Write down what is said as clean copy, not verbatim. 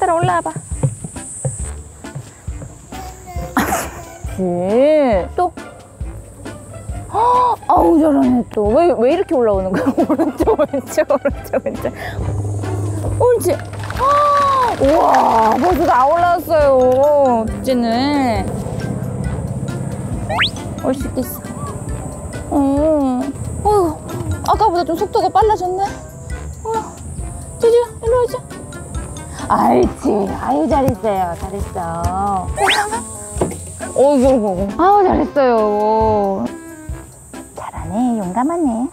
따라 올라와봐. 또. 아우 잘하네 또. 왜 이렇게 올라오는 거야? 오른쪽 왼쪽 오른쪽 왼쪽. 옳지. 우와 벌써 다 올라왔어요. 둘째는 올 수 있겠어. 아까보다 좀 속도가 빨라졌네. 쭈쭈 일로 오자. 옳지. 아유 잘했어요. 잘했어. 어이구 아우 잘했어요. 잘하네. 용감하네.